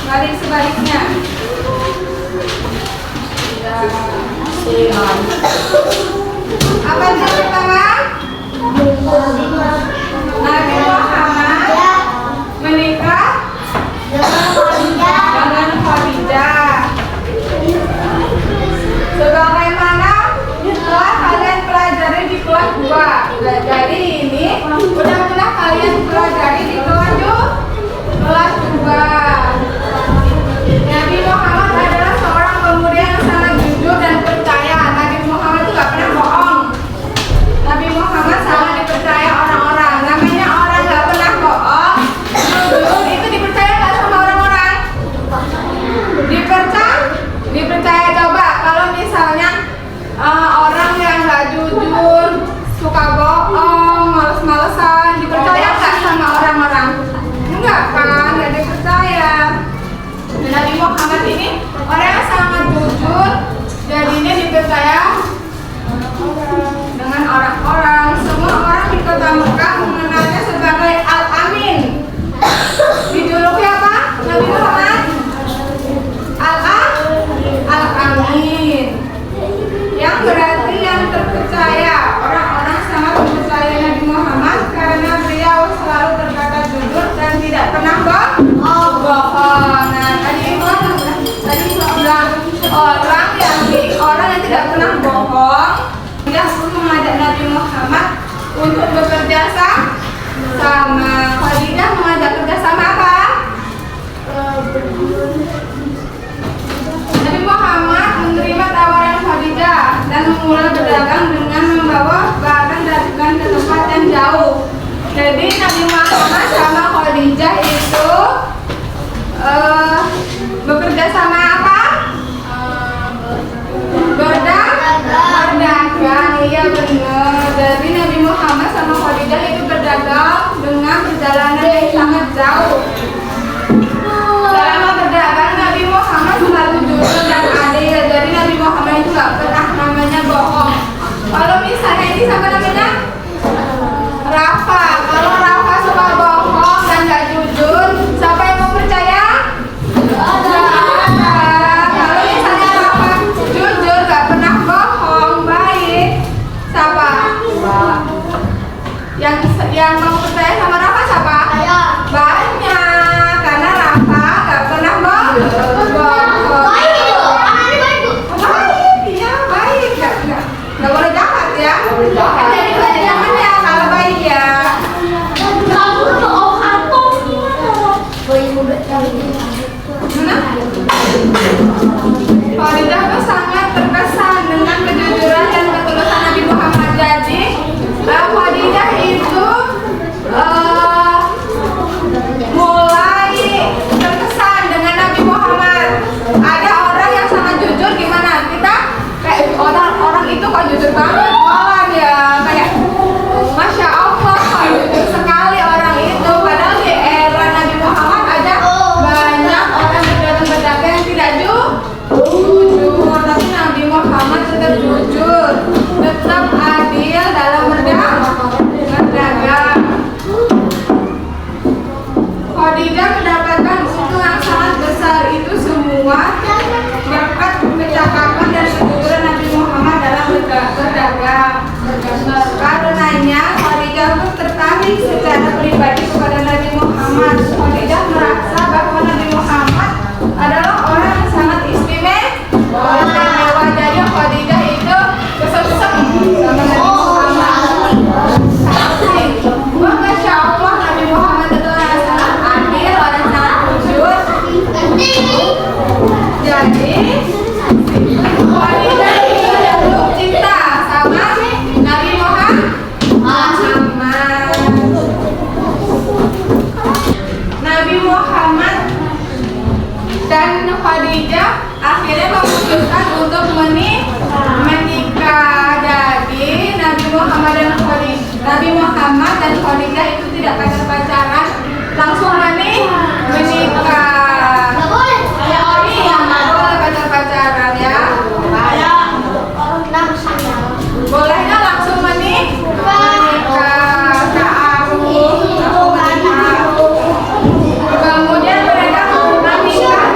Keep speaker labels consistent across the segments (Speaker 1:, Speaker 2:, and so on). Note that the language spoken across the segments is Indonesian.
Speaker 1: balik sebaliknya. Apa yang pertama? Nabi Muhammad menikah dengan Khadijah. Sebagaimana telah kalian pelajari di kelas 2. Jadi ini mudah-mudahan kalian pelajari di kelas 2. Nabi Muhammad adalah seorang pemuda yang sangat jujur dan percaya. Nabi Muhammad itu gak pernah bohong. Nabi Muhammad sangat dipercaya orang-orang. Namanya orang gak pernah bohong, jujur, itu dipercaya gak sama orang-orang? Dipercaya. Coba kalau misalnya orang yang gak jujur, suka bohong, males-malesan, dipercaya gak sama orang-orang? Enggak kan, gak dipercaya. Nabi Muhammad ini orang yang sangat jujur, jadinya dipercaya dengan orang-orang. Semua orang di kota Mekah mengenalnya sebagai Al-Amin. Dijuluki apa? Nabi Muhammad Al-Amin, yang berarti yang terpercaya. Orang-orang sangat mempercayai Nabi Muhammad karena beliau selalu berkata jujur dan tidak pernah bohong. Nah, tadi orang yang tidak pernah bohong. Dia pun mengajak Nabi Muhammad untuk bekerja sama. Khadijah mengajak kerja sama apa? Nabi Muhammad menerima tawaran Khadijah dan memulai berdagang dengan membawa barang dagangan ke tempat yang jauh. Jadi Nabi Muhammad sama Khadijah itu bekerja sama apa? Berdagang. Iya benar. Jadi Nabi Muhammad sama Khadijah itu berdagang dengan perjalanan yang sangat jauh. Selama berdagang Nabi Muhammad selalu jujur dan adil. Jadi Nabi Muhammad itu gak pernah namanya bohong. Kalau misalnya ini siapa namanya? Rafa. Kalau Rafa suka bohong dan gak jujur, siapa yang mau percaya? Kalau misalnya Rafa jujur gak pernah bohong, baik, siapa? Yang mau percaya sama Rafa siapa? Banyak, karena Rafa gak pernah bohong. Iya baik, gak boleh jahat ya. Jadi pelajarannya kalau baik ya. Khadijah itu sangat terkesan dengan kejujuran dan ketulusan Nabi Muhammad. Jadi Khadijah itu mulai terkesan dengan Nabi Muhammad. Ada orang yang sangat jujur, gimana? Kita kayak orang itu kok jujur banget, malah ya kayak Masya Allah, kok jujur sekali orang itu. Padahal di era Nabi Muhammad ada banyak orang berdagang yang tidak jujur, tapi Nabi Muhammad tetap jujur, tetap adil dalam berdagang. Khadijah mendapatkan untung yang sangat besar itu semua berkat kecakapan dan kejujuran Nabi Muhammad dalam berdagang. Karenanya Khadijah pun tertarik secara pribadi kepada Nabi Muhammad. Khadijah merasa bahwa Nabi Muhammad adalah orang yang sangat istimewa. Jadi Khadijah itu kesem-kesem sama Nabi Muhammad. Wah, Masya Allah, Nabi Muhammad itu orang yang sangat adil, orang yang sangat jujur. Jadi Khadijah itu jatuh cinta sama Nabi Muhammad. Nabi Muhammad dan Khadijah akhirnya memutuskan untuk menikah. Jadi Nabi Muhammad dan Khadijah itu tidak pacaran, langsung menikah. Nggak boleh pacaran ya. Bolehnya langsung menikah. Kemudian mereka menikah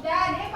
Speaker 1: Jadi